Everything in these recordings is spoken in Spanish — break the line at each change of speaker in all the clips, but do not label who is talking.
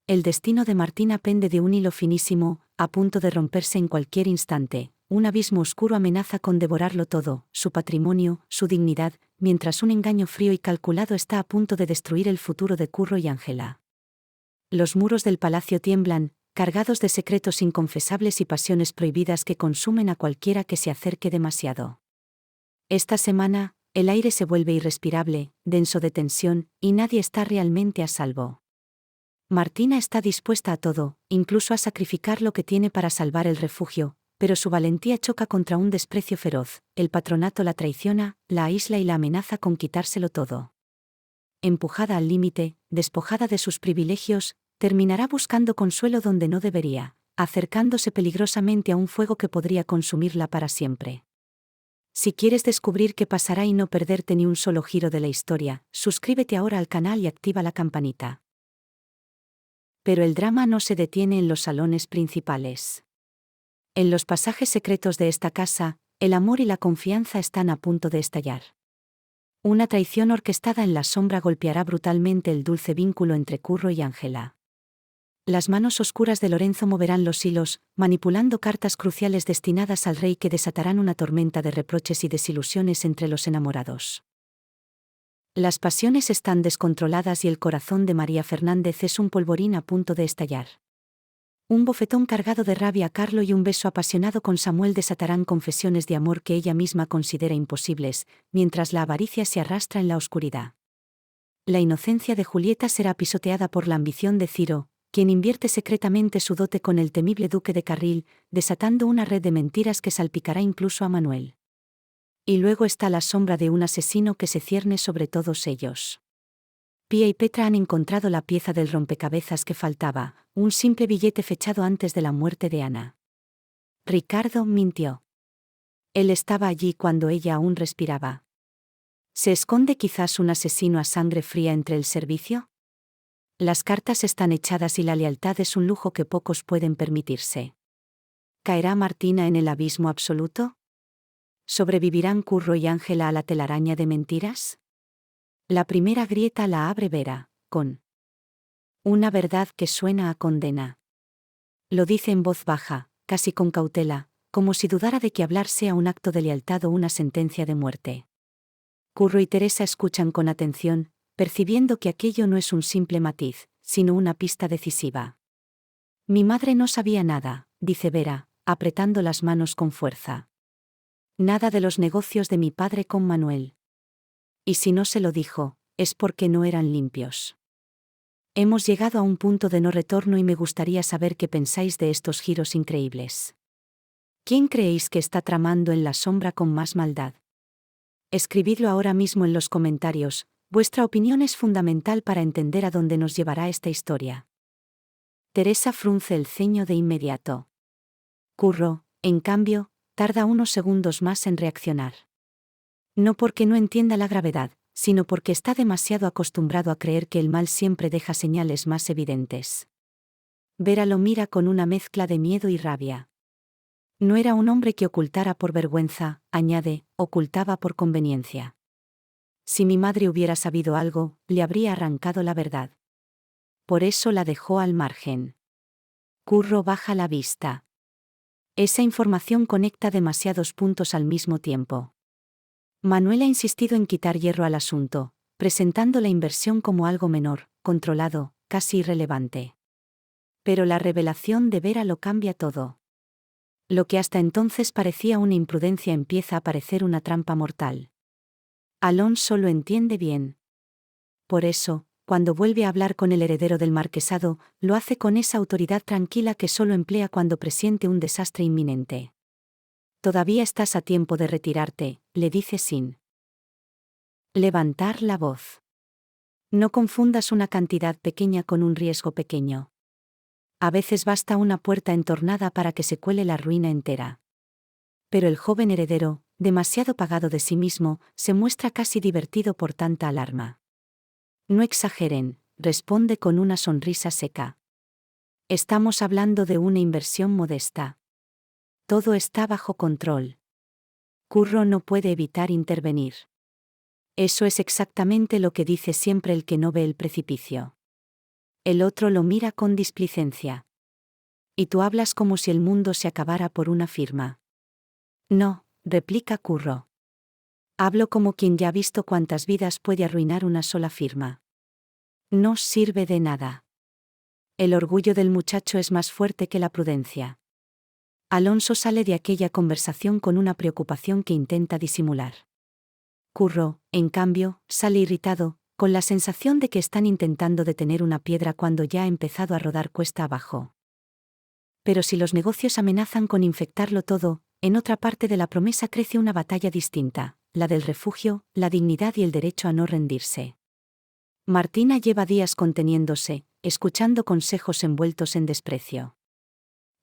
El destino de Martina pende de un hilo finísimo, a punto de romperse en cualquier instante. Un abismo oscuro amenaza con devorarlo todo, su patrimonio, su dignidad, mientras un engaño frío y calculado está a punto de destruir el futuro de Curro y Ángela. Los muros del palacio tiemblan, cargados de secretos inconfesables y pasiones prohibidas que consumen a cualquiera que se acerque demasiado. Esta semana, el aire se vuelve irrespirable, denso de tensión, y nadie está realmente a salvo. Martina está dispuesta a todo, incluso a sacrificar lo que tiene para salvar el refugio, pero su valentía choca contra un desprecio feroz. El patronato la traiciona, la aísla y la amenaza con quitárselo todo. Empujada al límite, despojada de sus privilegios, terminará buscando consuelo donde no debería, acercándose peligrosamente a un fuego que podría consumirla para siempre. Si quieres descubrir qué pasará y no perderte ni un solo giro de la historia, suscríbete ahora al canal y activa la campanita. Pero el drama no se detiene en los salones principales. En los pasajes secretos de esta casa, el amor y la confianza están a punto de estallar. Una traición orquestada en la sombra golpeará brutalmente el dulce vínculo entre Curro y Ángela. Las manos oscuras de Lorenzo moverán los hilos, manipulando cartas cruciales destinadas al rey que desatarán una tormenta de reproches y desilusiones entre los enamorados. Las pasiones están descontroladas y el corazón de María Fernández es un polvorín a punto de estallar. Un bofetón cargado de rabia a Carlo y un beso apasionado con Samuel desatarán confesiones de amor que ella misma considera imposibles, mientras la avaricia se arrastra en la oscuridad. La inocencia de Julieta será pisoteada por la ambición de Ciro, quien invierte secretamente su dote con el temible duque de Carril, desatando una red de mentiras que salpicará incluso a Manuel. Y luego está la sombra de un asesino que se cierne sobre todos ellos. Pía y Petra han encontrado la pieza del rompecabezas que faltaba, un simple billete fechado antes de la muerte de Ana. Ricardo mintió. Él estaba allí cuando ella aún respiraba. ¿Se esconde quizás un asesino a sangre fría entre el servicio? Las cartas están echadas y la lealtad es un lujo que pocos pueden permitirse. ¿Caerá Martina en el abismo absoluto? ¿Sobrevivirán Curro y Ángela a la telaraña de mentiras? La primera grieta la abre Vera, con una verdad que suena a condena. Lo dice en voz baja, casi con cautela, como si dudara de que hablar sea un acto de lealtad o una sentencia de muerte. Curro y Teresa escuchan con atención, percibiendo que aquello no es un simple matiz, sino una pista decisiva. Mi madre no sabía nada, dice Vera, apretando las manos con fuerza. Nada de los negocios de mi padre con Manuel. Y si no se lo dijo, es porque no eran limpios. Hemos llegado a un punto de no retorno y me gustaría saber qué pensáis de estos giros increíbles. ¿Quién creéis que está tramando en la sombra con más maldad? Escribidlo ahora mismo en los comentarios, vuestra opinión es fundamental para entender a dónde nos llevará esta historia. Teresa frunce el ceño de inmediato. Curro, en cambio, tarda unos segundos más en reaccionar. No porque no entienda la gravedad, sino porque está demasiado acostumbrado a creer que el mal siempre deja señales más evidentes. Vera lo mira con una mezcla de miedo y rabia. No era un hombre que ocultara por vergüenza, añade, ocultaba por conveniencia. Si mi madre hubiera sabido algo, le habría arrancado la verdad. Por eso la dejó al margen. Curro baja la vista. Esa información conecta demasiados puntos al mismo tiempo. Manuel ha insistido en quitar hierro al asunto, presentando la inversión como algo menor, controlado, casi irrelevante. Pero la revelación de Vera lo cambia todo. Lo que hasta entonces parecía una imprudencia empieza a parecer una trampa mortal. Alonso lo entiende bien. Por eso, cuando vuelve a hablar con el heredero del marquesado, lo hace con esa autoridad tranquila que solo emplea cuando presiente un desastre inminente. Todavía estás a tiempo de retirarte, le dice sin levantar la voz. No confundas una cantidad pequeña con un riesgo pequeño. A veces basta una puerta entornada para que se cuele la ruina entera. Pero el joven heredero, demasiado pagado de sí mismo, se muestra casi divertido por tanta alarma. No exageren, responde con una sonrisa seca. Estamos hablando de una inversión modesta. Todo está bajo control. Curro no puede evitar intervenir. Eso es exactamente lo que dice siempre el que no ve el precipicio. El otro lo mira con displicencia. Y tú hablas como si el mundo se acabara por una firma. No, replica Curro. Hablo como quien ya ha visto cuántas vidas puede arruinar una sola firma. No sirve de nada. El orgullo del muchacho es más fuerte que la prudencia. Alonso sale de aquella conversación con una preocupación que intenta disimular. Curro, en cambio, sale irritado, con la sensación de que están intentando detener una piedra cuando ya ha empezado a rodar cuesta abajo. Pero si los negocios amenazan con infectarlo todo, en otra parte de la promesa crece una batalla distinta, la del refugio, la dignidad y el derecho a no rendirse. Martina lleva días conteniéndose, escuchando consejos envueltos en desprecio.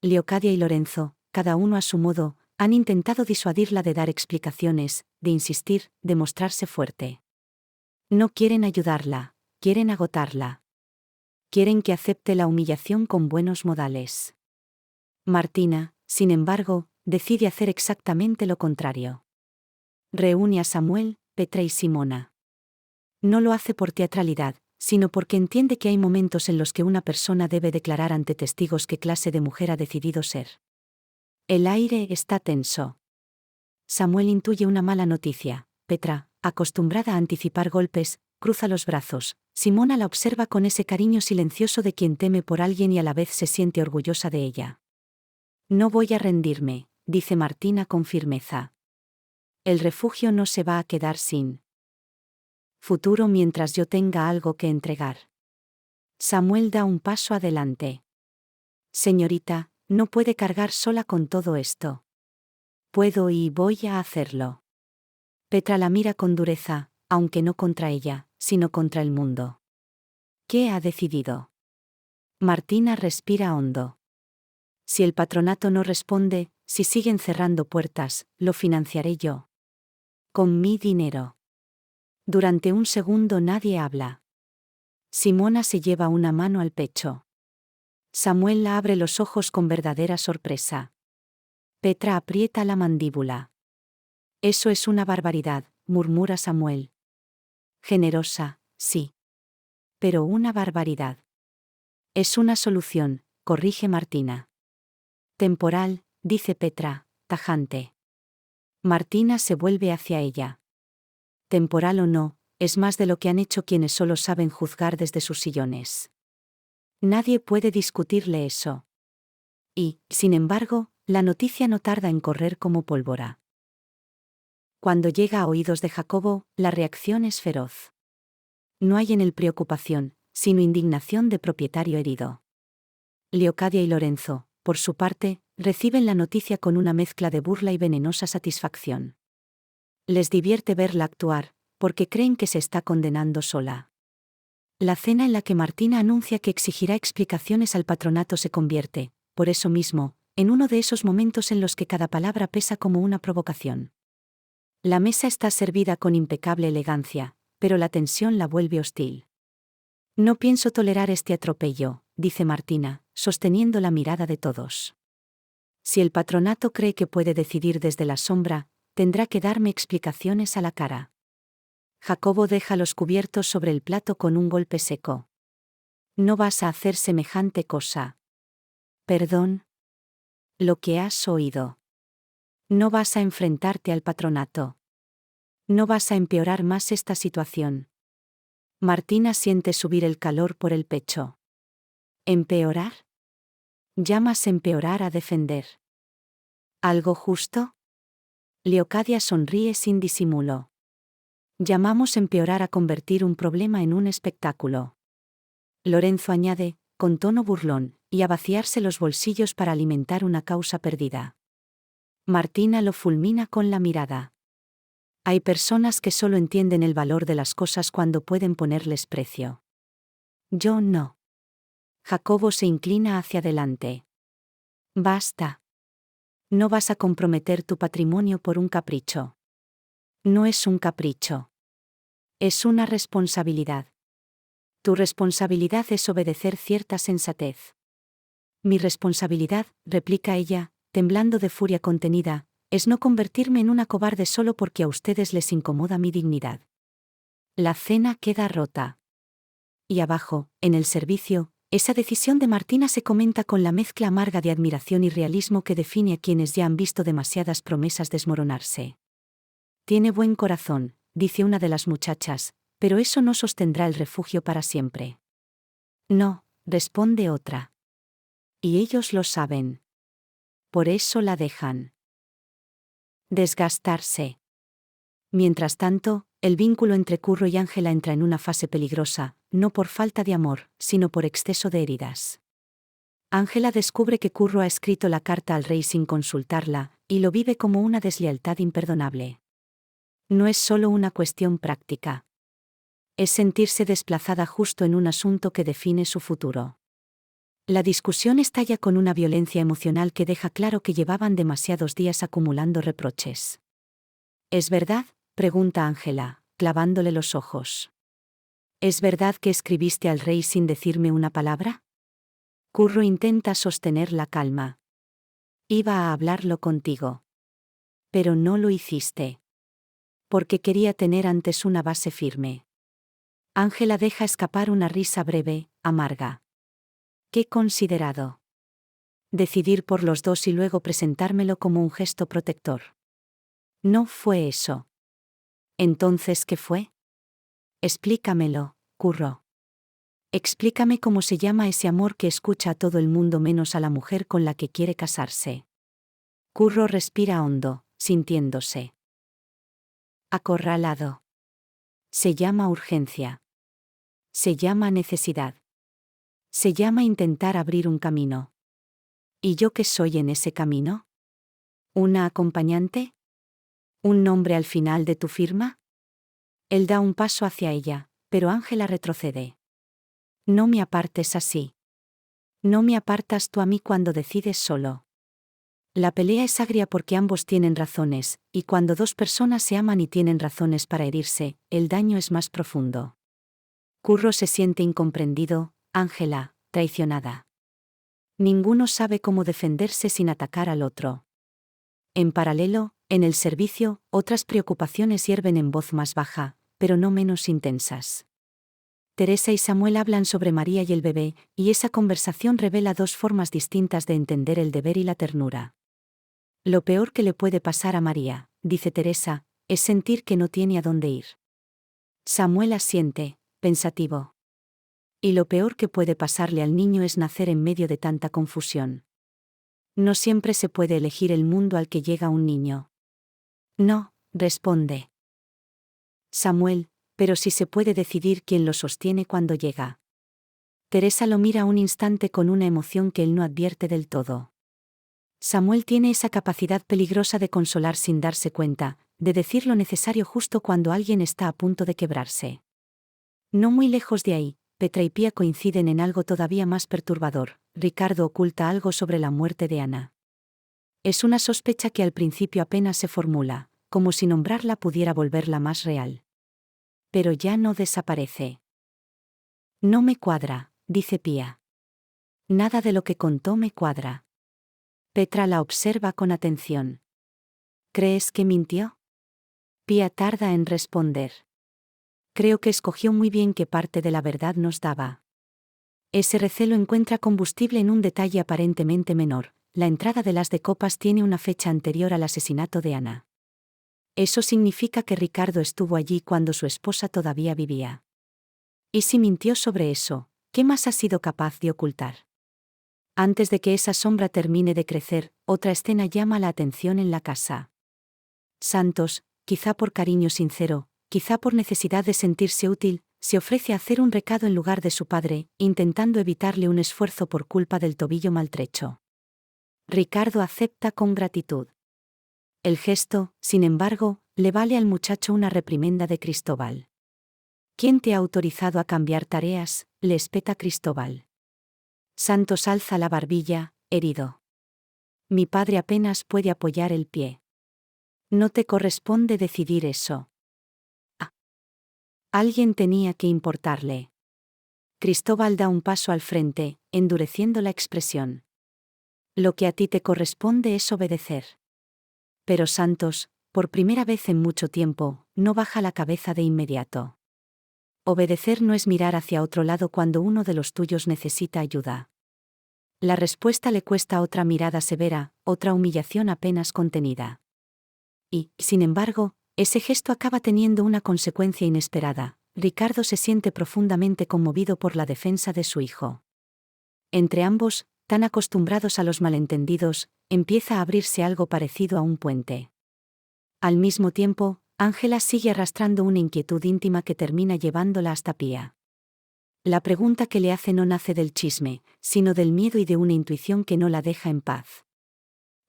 Leocadia y Lorenzo, cada uno a su modo, han intentado disuadirla de dar explicaciones, de insistir, de mostrarse fuerte. No quieren ayudarla, quieren agotarla. Quieren que acepte la humillación con buenos modales. Martina, sin embargo, decide hacer exactamente lo contrario. Reúne a Samuel, Petra y Simona. No lo hace por teatralidad, sino porque entiende que hay momentos en los que una persona debe declarar ante testigos qué clase de mujer ha decidido ser. El aire está tenso. Samuel intuye una mala noticia. Petra, acostumbrada a anticipar golpes, cruza los brazos. Simona la observa con ese cariño silencioso de quien teme por alguien y a la vez se siente orgullosa de ella. No voy a rendirme, dice Martina con firmeza. El refugio no se va a quedar sin futuro mientras yo tenga algo que entregar. Samuel da un paso adelante. Señorita, no puede cargar sola con todo esto. Puedo y voy a hacerlo. Petra la mira con dureza, aunque no contra ella, sino contra el mundo. ¿Qué ha decidido? Martina respira hondo. Si el patronato no responde, si siguen cerrando puertas, lo financiaré yo. Con mi dinero. Durante un segundo nadie habla. Simona se lleva una mano al pecho. Samuel la abre los ojos con verdadera sorpresa. Petra aprieta la mandíbula. Eso es una barbaridad, murmura Samuel. Generosa, sí. Pero una barbaridad. Es una solución, corrige Martina. Temporal, dice Petra, tajante. Martina se vuelve hacia ella. Temporal o no, es más de lo que han hecho quienes solo saben juzgar desde sus sillones. Nadie puede discutirle eso. Y, sin embargo, la noticia no tarda en correr como pólvora. Cuando llega a oídos de Jacobo, la reacción es feroz. No hay en él preocupación, sino indignación de propietario herido. Leocadia y Lorenzo, por su parte, reciben la noticia con una mezcla de burla y venenosa satisfacción. Les divierte verla actuar, porque creen que se está condenando sola. La cena en la que Martina anuncia que exigirá explicaciones al patronato se convierte, por eso mismo, en uno de esos momentos en los que cada palabra pesa como una provocación. La mesa está servida con impecable elegancia, pero la tensión la vuelve hostil. No pienso tolerar este atropello, dice Martina, sosteniendo la mirada de todos. Si el patronato cree que puede decidir desde la sombra, tendrá que darme explicaciones a la cara. Jacobo deja los cubiertos sobre el plato con un golpe seco. No vas a hacer semejante cosa. Perdón. Lo que has oído. No vas a enfrentarte al patronato. No vas a empeorar más esta situación. Martina siente subir el calor por el pecho. ¿Empeorar? ¿Llamas empeorar a defender algo justo? Leocadia sonríe sin disimulo. Llamamos empeorar a convertir un problema en un espectáculo. Lorenzo añade, con tono burlón, y a vaciarse los bolsillos para alimentar una causa perdida. Martina lo fulmina con la mirada. Hay personas que solo entienden el valor de las cosas cuando pueden ponerles precio. Yo no. Jacobo se inclina hacia adelante. Basta. No vas a comprometer tu patrimonio por un capricho. No es un capricho. Es una responsabilidad. Tu responsabilidad es obedecer cierta sensatez. Mi responsabilidad, replica ella, temblando de furia contenida, es no convertirme en una cobarde solo porque a ustedes les incomoda mi dignidad. La cena queda rota. Y abajo, en el servicio, esa decisión de Martina se comenta con la mezcla amarga de admiración y realismo que define a quienes ya han visto demasiadas promesas desmoronarse. Tiene buen corazón, dice una de las muchachas, pero eso no sostendrá el refugio para siempre. No, responde otra. Y ellos lo saben. Por eso la dejan desgastarse. Mientras tanto, el vínculo entre Curro y Ángela entra en una fase peligrosa, no por falta de amor, sino por exceso de heridas. Ángela descubre que Curro ha escrito la carta al rey sin consultarla, y lo vive como una deslealtad imperdonable. No es solo una cuestión práctica. Es sentirse desplazada justo en un asunto que define su futuro. La discusión estalla con una violencia emocional que deja claro que llevaban demasiados días acumulando reproches. ¿Es verdad?, pregunta Ángela, clavándole los ojos. ¿Es verdad que escribiste al rey sin decirme una palabra? Curro intenta sostener la calma. Iba a hablarlo contigo. Pero no lo hiciste. Porque quería tener antes una base firme. Ángela deja escapar una risa breve, amarga. Qué considerado. Decidir por los dos y luego presentármelo como un gesto protector. No fue eso. ¿Entonces qué fue? Explícamelo, Curro. Explícame cómo se llama ese amor que escucha a todo el mundo menos a la mujer con la que quiere casarse. Curro respira hondo, sintiéndose acorralado. Se llama urgencia. Se llama necesidad. Se llama intentar abrir un camino. ¿Y yo qué soy en ese camino? ¿Una acompañante? ¿Un nombre al final de tu firma? Él da un paso hacia ella, pero Ángela retrocede. No me apartes así. No me apartas tú a mí cuando decides solo. La pelea es agria porque ambos tienen razones, y cuando dos personas se aman y tienen razones para herirse, el daño es más profundo. Curro se siente incomprendido, Ángela, traicionada. Ninguno sabe cómo defenderse sin atacar al otro. En paralelo, en el servicio, otras preocupaciones hierven en voz más baja, pero no menos intensas. Teresa y Samuel hablan sobre María y el bebé, y esa conversación revela dos formas distintas de entender el deber y la ternura. Lo peor que le puede pasar a María, dice Teresa, es sentir que no tiene a dónde ir. Samuel asiente, pensativo. Y lo peor que puede pasarle al niño es nacer en medio de tanta confusión. No siempre se puede elegir el mundo al que llega un niño. No, responde Samuel, pero sí se puede decidir quién lo sostiene cuando llega. Teresa lo mira un instante con una emoción que él no advierte del todo. Samuel tiene esa capacidad peligrosa de consolar sin darse cuenta, de decir lo necesario justo cuando alguien está a punto de quebrarse. No muy lejos de ahí, Petra y Pía coinciden en algo todavía más perturbador: Ricardo oculta algo sobre la muerte de Ana. Es una sospecha que al principio apenas se formula, como si nombrarla pudiera volverla más real. Pero ya no desaparece. No me cuadra, dice Pía. Nada de lo que contó me cuadra. Petra la observa con atención. ¿Crees que mintió? Pía tarda en responder. Creo que escogió muy bien qué parte de la verdad nos daba. Ese recelo encuentra combustible en un detalle aparentemente menor: la entrada de las de copas tiene una fecha anterior al asesinato de Ana. Eso significa que Ricardo estuvo allí cuando su esposa todavía vivía. Y si mintió sobre eso, ¿qué más ha sido capaz de ocultar? Antes de que esa sombra termine de crecer, otra escena llama la atención en la casa. Santos, quizá por cariño sincero, quizá por necesidad de sentirse útil, se ofrece a hacer un recado en lugar de su padre, intentando evitarle un esfuerzo por culpa del tobillo maltrecho. Ricardo acepta con gratitud. El gesto, sin embargo, le vale al muchacho una reprimenda de Cristóbal. ¿Quién te ha autorizado a cambiar tareas?, le espeta Cristóbal. Santos alza la barbilla, herido. Mi padre apenas puede apoyar el pie. No te corresponde decidir eso. Alguien tenía que importarle. Cristóbal da un paso al frente, endureciendo la expresión. Lo que a ti te corresponde es obedecer. Pero Santos, por primera vez en mucho tiempo, no baja la cabeza de inmediato. Obedecer no es mirar hacia otro lado cuando uno de los tuyos necesita ayuda. La respuesta le cuesta otra mirada severa, otra humillación apenas contenida. Y, sin embargo, ese gesto acaba teniendo una consecuencia inesperada. Ricardo se siente profundamente conmovido por la defensa de su hijo. Entre ambos, tan acostumbrados a los malentendidos, empieza a abrirse algo parecido a un puente. Al mismo tiempo, Ángela sigue arrastrando una inquietud íntima que termina llevándola hasta Pía. La pregunta que le hace no nace del chisme, sino del miedo y de una intuición que no la deja en paz.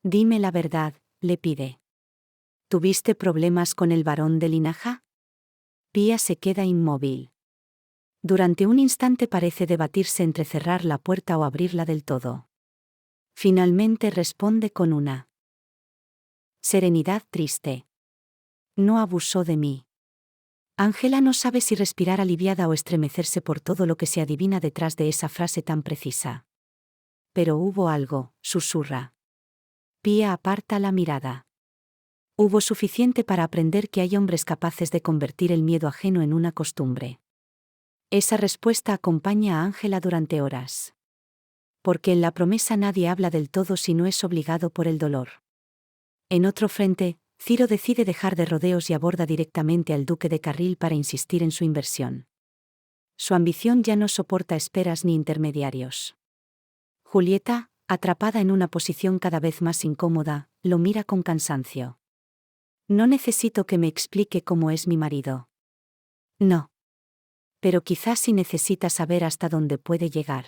Dime la verdad, le pide. ¿Tuviste problemas con el varón de Linaja? Pía se queda inmóvil. Durante un instante parece debatirse entre cerrar la puerta o abrirla del todo. Finalmente responde con una serenidad triste. No abusó de mí. Ángela no sabe si respirar aliviada o estremecerse por todo lo que se adivina detrás de esa frase tan precisa. Pero hubo algo, susurra. Pía aparta la mirada. Hubo suficiente para aprender que hay hombres capaces de convertir el miedo ajeno en una costumbre. Esa respuesta acompaña a Ángela durante horas. Porque en la promesa nadie habla del todo si no es obligado por el dolor. En otro frente, Ciro decide dejar de rodeos y aborda directamente al duque de Carril para insistir en su inversión. Su ambición ya no soporta esperas ni intermediarios. Julieta, atrapada en una posición cada vez más incómoda, lo mira con cansancio. No necesito que me explique cómo es mi marido. No. Pero quizás sí necesita saber hasta dónde puede llegar.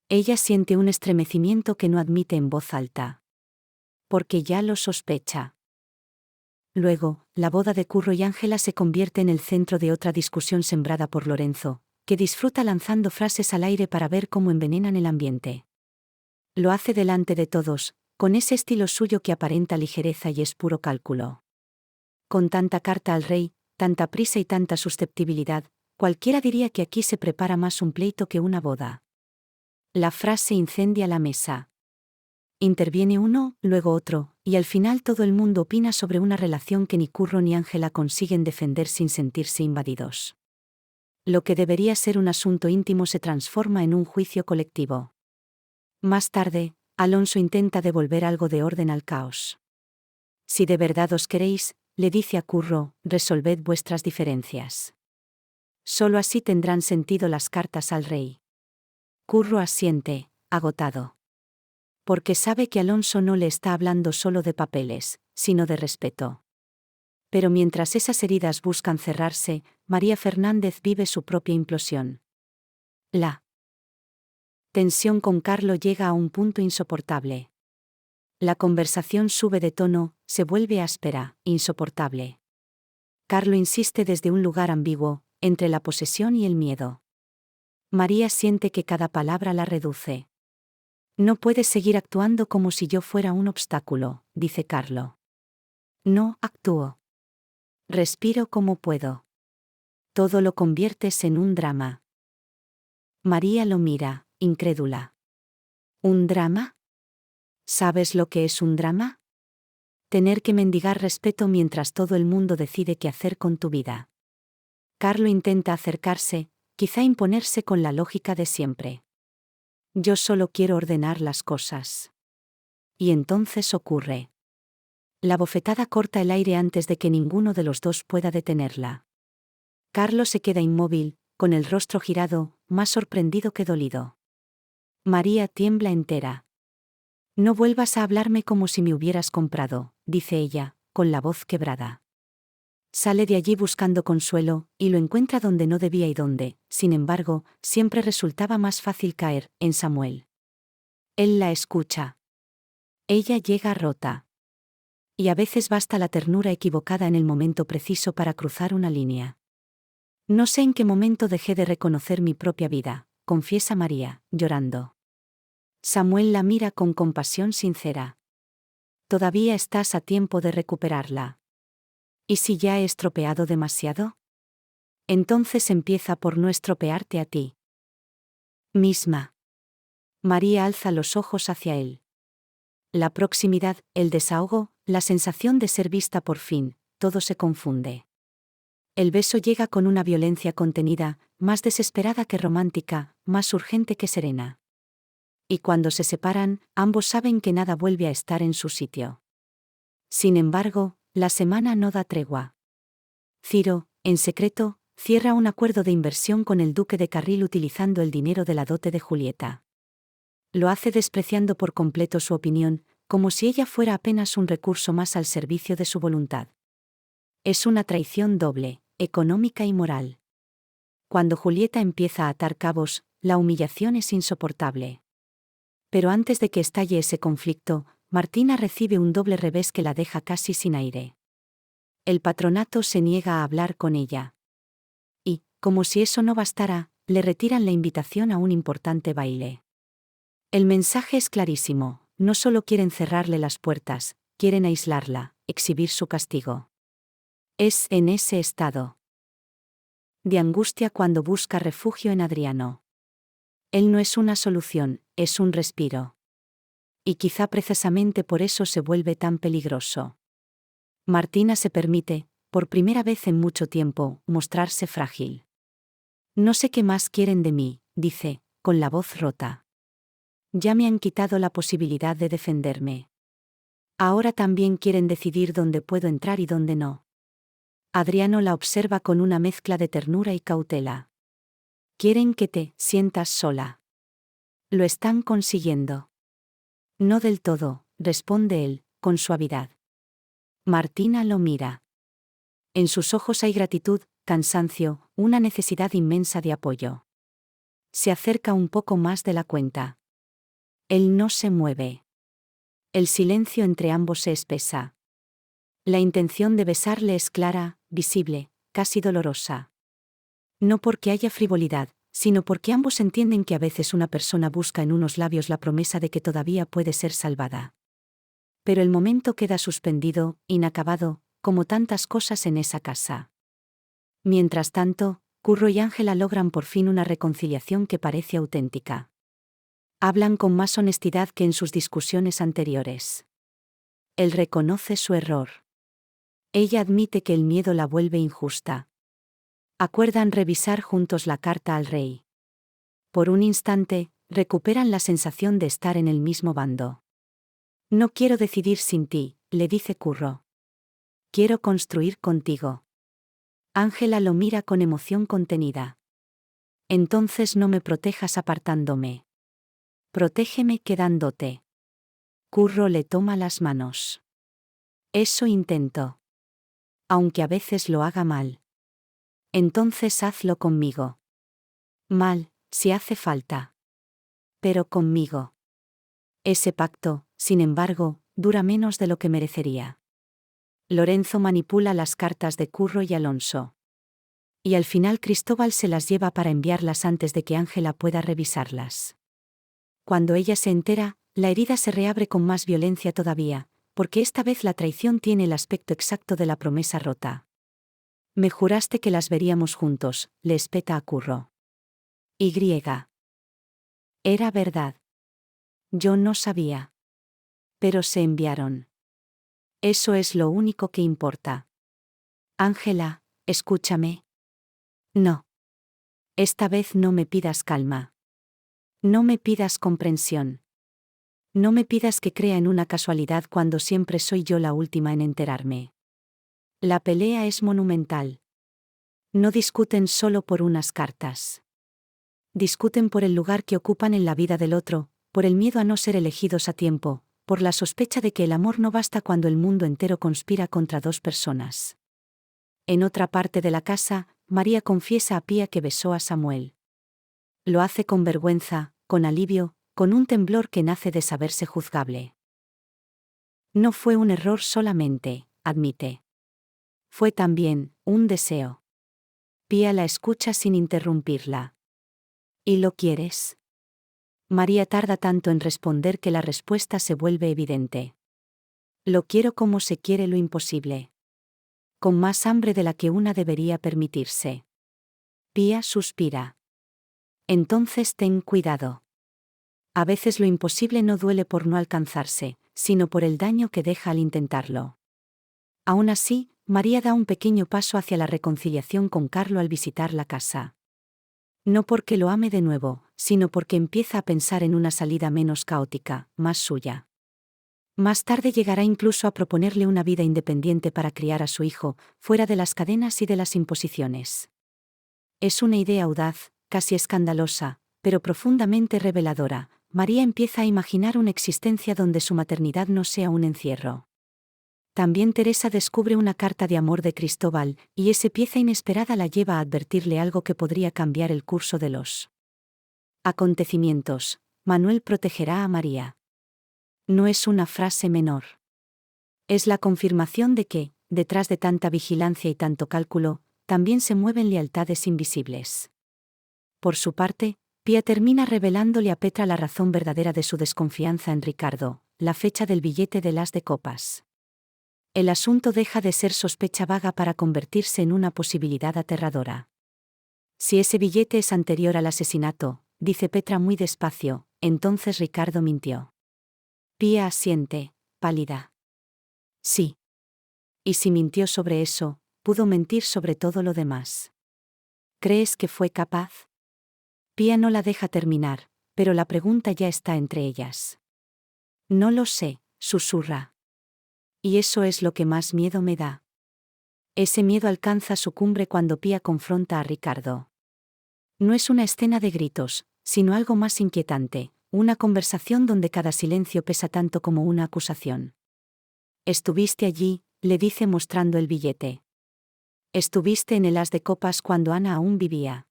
Ella siente un estremecimiento que no admite en voz alta. Porque ya lo sospecha. Luego, la boda de Curro y Ángela se convierte en el centro de otra discusión sembrada por Lorenzo, que disfruta lanzando frases al aire para ver cómo envenenan el ambiente. Lo hace delante de todos, con ese estilo suyo que aparenta ligereza y es puro cálculo. Con tanta carta al rey, tanta prisa y tanta susceptibilidad, cualquiera diría que aquí se prepara más un pleito que una boda. La frase incendia la mesa. Interviene uno, luego otro, y al final todo el mundo opina sobre una relación que ni Curro ni Ángela consiguen defender sin sentirse invadidos. Lo que debería ser un asunto íntimo se transforma en un juicio colectivo. Más tarde, Alonso intenta devolver algo de orden al caos. Si de verdad os queréis, le dice a Curro, resolved vuestras diferencias. Solo así tendrán sentido las cartas al rey. Curro asiente, agotado. Porque sabe que Alonso no le está hablando solo de papeles, sino de respeto. Pero mientras esas heridas buscan cerrarse, María Fernández vive su propia implosión. La tensión con Carlo llega a un punto insoportable. La conversación sube de tono, se vuelve áspera, insoportable. Carlo insiste desde un lugar ambiguo, entre la posesión y el miedo. María siente que cada palabra la reduce. No puedes seguir actuando como si yo fuera un obstáculo, dice Carlo. No actúo. Respiro como puedo. Todo lo conviertes en un drama. María lo mira, incrédula. ¿Un drama? ¿Sabes lo que es un drama? Tener que mendigar respeto mientras todo el mundo decide qué hacer con tu vida. Carlo intenta acercarse, quizá imponerse con la lógica de siempre. Yo solo quiero ordenar las cosas. Y entonces ocurre. La bofetada corta el aire antes de que ninguno de los dos pueda detenerla. Carlo se queda inmóvil, con el rostro girado, más sorprendido que dolido. María tiembla entera. No vuelvas a hablarme como si me hubieras comprado, dice ella, con la voz quebrada. Sale de allí buscando consuelo, y lo encuentra donde no debía y donde, sin embargo, siempre resultaba más fácil caer, en Samuel. Él la escucha. Ella llega rota. Y a veces basta la ternura equivocada en el momento preciso para cruzar una línea. No sé en qué momento dejé de reconocer mi propia vida, confiesa María, llorando. Samuel la mira con compasión sincera. Todavía estás a tiempo de recuperarla. ¿Y si ya he estropeado demasiado? Entonces empieza por no estropearte a ti misma. María alza los ojos hacia él. La proximidad, el desahogo, la sensación de ser vista por fin, todo se confunde. El beso llega con una violencia contenida, más desesperada que romántica, más urgente que serena. Y cuando se separan, ambos saben que nada vuelve a estar en su sitio. Sin embargo, la semana no da tregua. Ciro, en secreto, cierra un acuerdo de inversión con el duque de Carril utilizando el dinero de la dote de Julieta. Lo hace despreciando por completo su opinión, como si ella fuera apenas un recurso más al servicio de su voluntad. Es una traición doble, económica y moral. Cuando Julieta empieza a atar cabos, la humillación es insoportable. Pero antes de que estalle ese conflicto, Martina recibe un doble revés que la deja casi sin aire. El patronato se niega a hablar con ella. Y, como si eso no bastara, le retiran la invitación a un importante baile. El mensaje es clarísimo: no solo quieren cerrarle las puertas, quieren aislarla, exhibir su castigo. Es en ese estado de angustia cuando busca refugio en Adriano. Él no es una solución, es un respiro. Y quizá precisamente por eso se vuelve tan peligroso. Martina se permite, por primera vez en mucho tiempo, mostrarse frágil. No sé qué más quieren de mí, dice, con la voz rota. Ya me han quitado la posibilidad de defenderme. Ahora también quieren decidir dónde puedo entrar y dónde no. Adriano la observa con una mezcla de ternura y cautela. Quieren que te sientas sola. Lo están consiguiendo. No del todo, responde él, con suavidad. Martina lo mira. En sus ojos hay gratitud, cansancio, una necesidad inmensa de apoyo. Se acerca un poco más de la cuenta. Él no se mueve. El silencio entre ambos se espesa. La intención de besarle es clara, visible, casi dolorosa. No porque haya frivolidad, sino porque ambos entienden que a veces una persona busca en unos labios la promesa de que todavía puede ser salvada. Pero el momento queda suspendido, inacabado, como tantas cosas en esa casa. Mientras tanto, Curro y Ángela logran por fin una reconciliación que parece auténtica. Hablan con más honestidad que en sus discusiones anteriores. Él reconoce su error. Ella admite que el miedo la vuelve injusta. Acuerdan revisar juntos la carta al rey. Por un instante, recuperan la sensación de estar en el mismo bando. No quiero decidir sin ti, le dice Curro. Quiero construir contigo. Ángela lo mira con emoción contenida. Entonces no me protejas apartándome. Protégeme quedándote. Curro le toma las manos. Eso intento. Aunque a veces lo haga mal. Entonces hazlo conmigo. Mal, si hace falta. Pero conmigo. Ese pacto, sin embargo, dura menos de lo que merecería. Lorenzo manipula las cartas de Curro y Alonso. Y al final Cristóbal se las lleva para enviarlas antes de que Ángela pueda revisarlas. Cuando ella se entera, la herida se reabre con más violencia todavía, porque esta vez la traición tiene el aspecto exacto de la promesa rota. Me juraste que las veríamos juntos, le espeta a Curro. Y. Era verdad. Yo no sabía. Pero se enviaron. Eso es lo único que importa. Ángela, escúchame. No. Esta vez no me pidas calma. No me pidas comprensión. No me pidas que crea en una casualidad cuando siempre soy yo la última en enterarme. La pelea es monumental. No discuten solo por unas cartas. Discuten por el lugar que ocupan en la vida del otro, por el miedo a no ser elegidos a tiempo, por la sospecha de que el amor no basta cuando el mundo entero conspira contra dos personas. En otra parte de la casa, María confiesa a Pía que besó a Samuel. Lo hace con vergüenza, con alivio, con un temblor que nace de saberse juzgable. No fue un error solamente, admite. Fue también un deseo. Pía la escucha sin interrumpirla. ¿Y lo quieres? María tarda tanto en responder que la respuesta se vuelve evidente. Lo quiero como se quiere lo imposible. Con más hambre de la que una debería permitirse. Pía suspira. Entonces ten cuidado. A veces lo imposible no duele por no alcanzarse, sino por el daño que deja al intentarlo. Aún así, María da un pequeño paso hacia la reconciliación con Carlo al visitar la casa. No porque lo ame de nuevo, sino porque empieza a pensar en una salida menos caótica, más suya. Más tarde llegará incluso a proponerle una vida independiente para criar a su hijo, fuera de las cadenas y de las imposiciones. Es una idea audaz, casi escandalosa, pero profundamente reveladora. María empieza a imaginar una existencia donde su maternidad no sea un encierro. También Teresa descubre una carta de amor de Cristóbal, y esa pieza inesperada la lleva a advertirle algo que podría cambiar el curso de los acontecimientos. Manuel protegerá a María. No es una frase menor. Es la confirmación de que, detrás de tanta vigilancia y tanto cálculo, también se mueven lealtades invisibles. Por su parte, Pía termina revelándole a Petra la razón verdadera de su desconfianza en Ricardo, la fecha del billete del as de copas. El asunto deja de ser sospecha vaga para convertirse en una posibilidad aterradora. Si ese billete es anterior al asesinato, dice Petra muy despacio, entonces Ricardo mintió. Pía asiente, pálida. Sí. Y si mintió sobre eso, pudo mentir sobre todo lo demás. ¿Crees que fue capaz? Pía no la deja terminar, pero la pregunta ya está entre ellas. No lo sé, susurra. Y eso es lo que más miedo me da. Ese miedo alcanza su cumbre cuando Pía confronta a Ricardo. No es una escena de gritos, sino algo más inquietante, una conversación donde cada silencio pesa tanto como una acusación. Estuviste allí, le dice mostrando el billete. Estuviste en el as de copas cuando Ana aún vivía.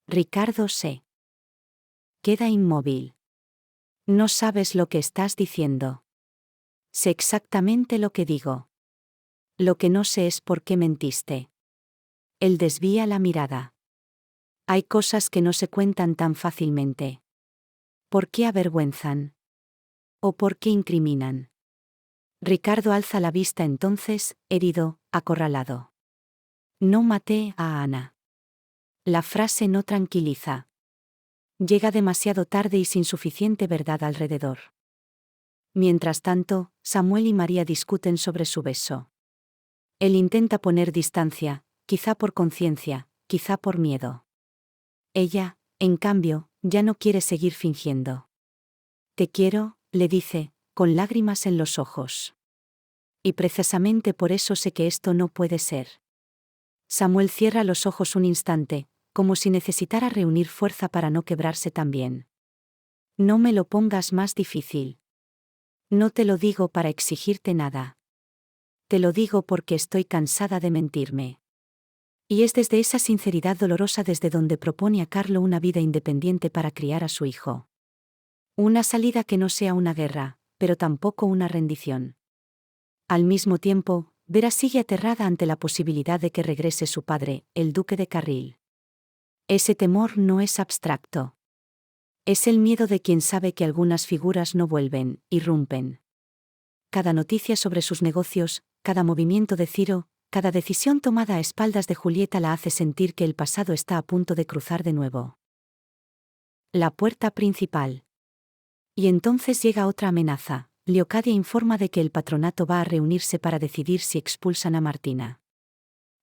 Ricardo se queda inmóvil. No sabes lo que estás diciendo. Sé exactamente lo que digo. Lo que no sé es por qué mentiste. Él desvía la mirada. Hay cosas que no se cuentan tan fácilmente. ¿Por qué avergüenzan? ¿O por qué incriminan? Ricardo alza la vista entonces, herido, acorralado. No maté a Ana. La frase no tranquiliza. Llega demasiado tarde y sin suficiente verdad alrededor. Mientras tanto, Samuel y María discuten sobre su beso. Él intenta poner distancia, quizá por conciencia, quizá por miedo. Ella, en cambio, ya no quiere seguir fingiendo. Te quiero, le dice, con lágrimas en los ojos. Y precisamente por eso sé que esto no puede ser. Samuel cierra los ojos un instante, como si necesitara reunir fuerza para no quebrarse también. No me lo pongas más difícil. No te lo digo para exigirte nada. Te lo digo porque estoy cansada de mentirme. Y es desde esa sinceridad dolorosa desde donde propone a Carlo una vida independiente para criar a su hijo. Una salida que no sea una guerra, pero tampoco una rendición. Al mismo tiempo, Vera sigue aterrada ante la posibilidad de que regrese su padre, el duque de Carril. Ese temor no es abstracto. Es el miedo de quien sabe que algunas figuras no vuelven, irrumpen. Cada noticia sobre sus negocios, cada movimiento de Ciro, cada decisión tomada a espaldas de Julieta la hace sentir que el pasado está a punto de cruzar de nuevo. La puerta principal. Y entonces llega otra amenaza. Leocadia informa de que el patronato va a reunirse para decidir si expulsan a Martina.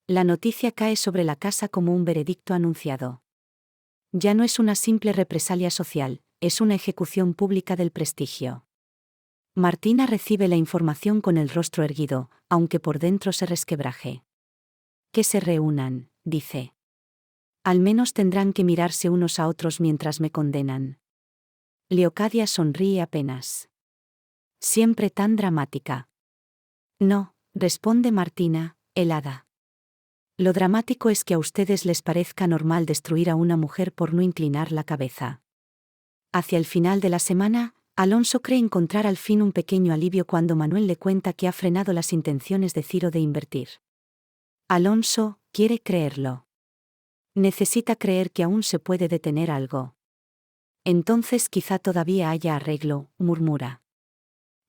La noticia cae sobre la casa como un veredicto anunciado. Ya no es una simple represalia social, es una ejecución pública del prestigio. Martina recibe la información con el rostro erguido, aunque por dentro se resquebraje. Que se reúnan, dice. Al menos tendrán que mirarse unos a otros mientras me condenan. Leocadia sonríe apenas. Siempre tan dramática. No, responde Martina, helada. Lo dramático es que a ustedes les parezca normal destruir a una mujer por no inclinar la cabeza. Hacia el final de la semana, Alonso cree encontrar al fin un pequeño alivio cuando Manuel le cuenta que ha frenado las intenciones de Ciro de invertir. Alonso quiere creerlo. Necesita creer que aún se puede detener algo. Entonces quizá todavía haya arreglo, murmura.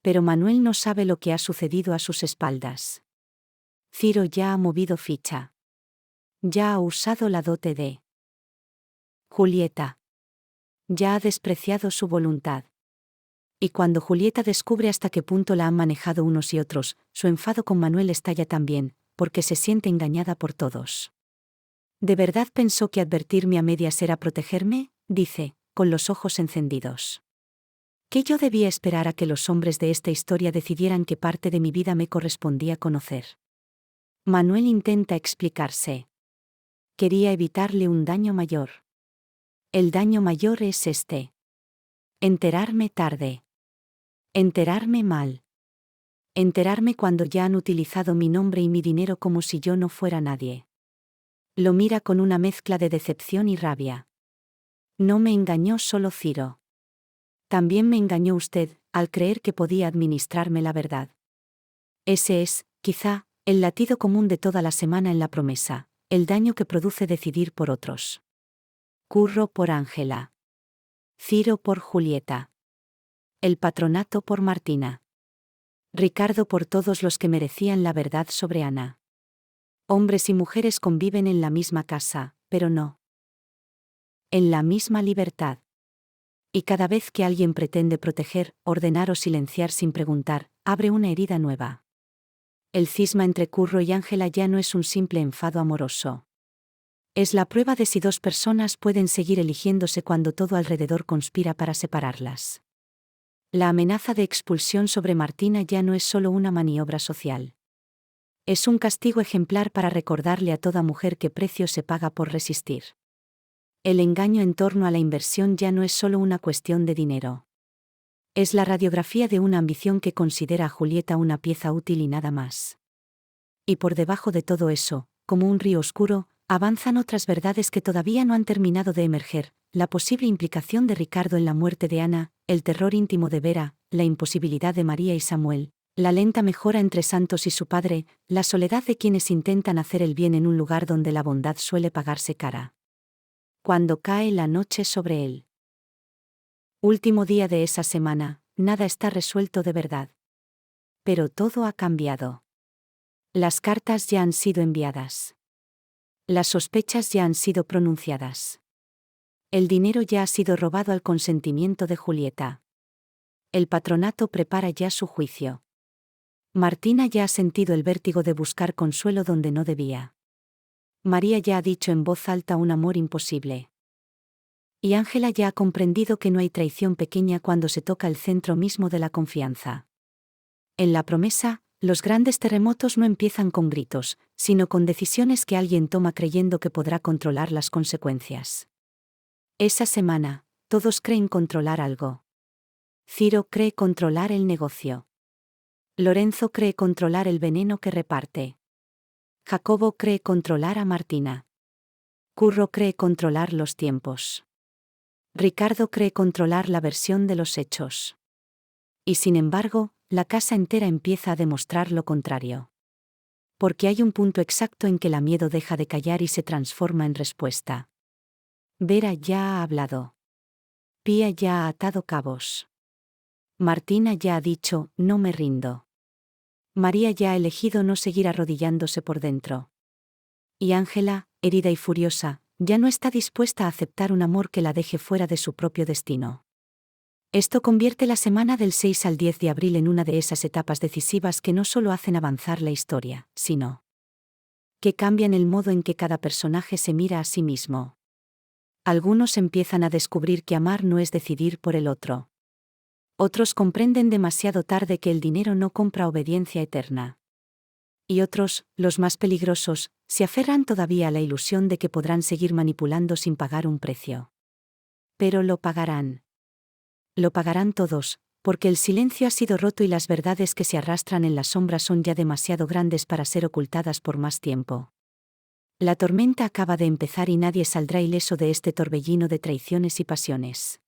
Pero Manuel no sabe lo que ha sucedido a sus espaldas. Ciro ya ha movido ficha. Ya ha usado la dote de Julieta. Ya ha despreciado su voluntad. Y cuando Julieta descubre hasta qué punto la han manejado unos y otros, su enfado con Manuel estalla también, porque se siente engañada por todos. ¿De verdad pensó que advertirme a medias era protegerme?, dice, con los ojos encendidos. ¿Qué yo debía esperar a que los hombres de esta historia decidieran qué parte de mi vida me correspondía conocer? Manuel intenta explicarse. Quería evitarle un daño mayor. El daño mayor es este. Enterarme tarde. Enterarme mal. Enterarme cuando ya han utilizado mi nombre y mi dinero como si yo no fuera nadie. Lo mira con una mezcla de decepción y rabia. No me engañó solo Ciro. También me engañó usted, al creer que podía administrarme la verdad. Ese es, quizá, el latido común de toda la semana en la promesa, el daño que produce decidir por otros. Curro por Ángela. Ciro por Julieta. El patronato por Martina. Ricardo por todos los que merecían la verdad sobre Ana. Hombres y mujeres conviven en la misma casa, pero no en la misma libertad. Y cada vez que alguien pretende proteger, ordenar o silenciar sin preguntar, abre una herida nueva. El cisma entre Curro y Ángela ya no es un simple enfado amoroso. Es la prueba de si dos personas pueden seguir eligiéndose cuando todo alrededor conspira para separarlas. La amenaza de expulsión sobre Martina ya no es solo una maniobra social. Es un castigo ejemplar para recordarle a toda mujer qué precio se paga por resistir. El engaño en torno a la inversión ya no es solo una cuestión de dinero. Es la radiografía de una ambición que considera a Julieta una pieza útil y nada más. Y por debajo de todo eso, como un río oscuro, avanzan otras verdades que todavía no han terminado de emerger: la posible implicación de Ricardo en la muerte de Ana, el terror íntimo de Vera, la imposibilidad de María y Samuel, la lenta mejora entre Santos y su padre, la soledad de quienes intentan hacer el bien en un lugar donde la bondad suele pagarse cara. Cuando cae la noche sobre él. Último día de esa semana, nada está resuelto de verdad. Pero todo ha cambiado. Las cartas ya han sido enviadas. Las sospechas ya han sido pronunciadas. El dinero ya ha sido robado al consentimiento de Julieta. El patronato prepara ya su juicio. Martina ya ha sentido el vértigo de buscar consuelo donde no debía. María ya ha dicho en voz alta un amor imposible. Y Ángela ya ha comprendido que no hay traición pequeña cuando se toca el centro mismo de la confianza. En la promesa, los grandes terremotos no empiezan con gritos, sino con decisiones que alguien toma creyendo que podrá controlar las consecuencias. Esa semana, todos creen controlar algo. Ciro cree controlar el negocio. Lorenzo cree controlar el veneno que reparte. Jacobo cree controlar a Martina. Curro cree controlar los tiempos. Ricardo cree controlar la versión de los hechos. Y sin embargo, la casa entera empieza a demostrar lo contrario. Porque hay un punto exacto en que la miedo deja de callar y se transforma en respuesta. Vera ya ha hablado. Pía ya ha atado cabos. Martina ya ha dicho, no me rindo. María ya ha elegido no seguir arrodillándose por dentro. Y Ángela, herida y furiosa, ya no está dispuesta a aceptar un amor que la deje fuera de su propio destino. Esto convierte la semana del 6 al 10 de abril en una de esas etapas decisivas que no solo hacen avanzar la historia, sino que cambian el modo en que cada personaje se mira a sí mismo. Algunos empiezan a descubrir que amar no es decidir por el otro. Otros comprenden demasiado tarde que el dinero no compra obediencia eterna. Y otros, los más peligrosos, se aferran todavía a la ilusión de que podrán seguir manipulando sin pagar un precio. Pero lo pagarán. Lo pagarán todos, porque el silencio ha sido roto y las verdades que se arrastran en la sombra son ya demasiado grandes para ser ocultadas por más tiempo. La tormenta acaba de empezar y nadie saldrá ileso de este torbellino de traiciones y pasiones.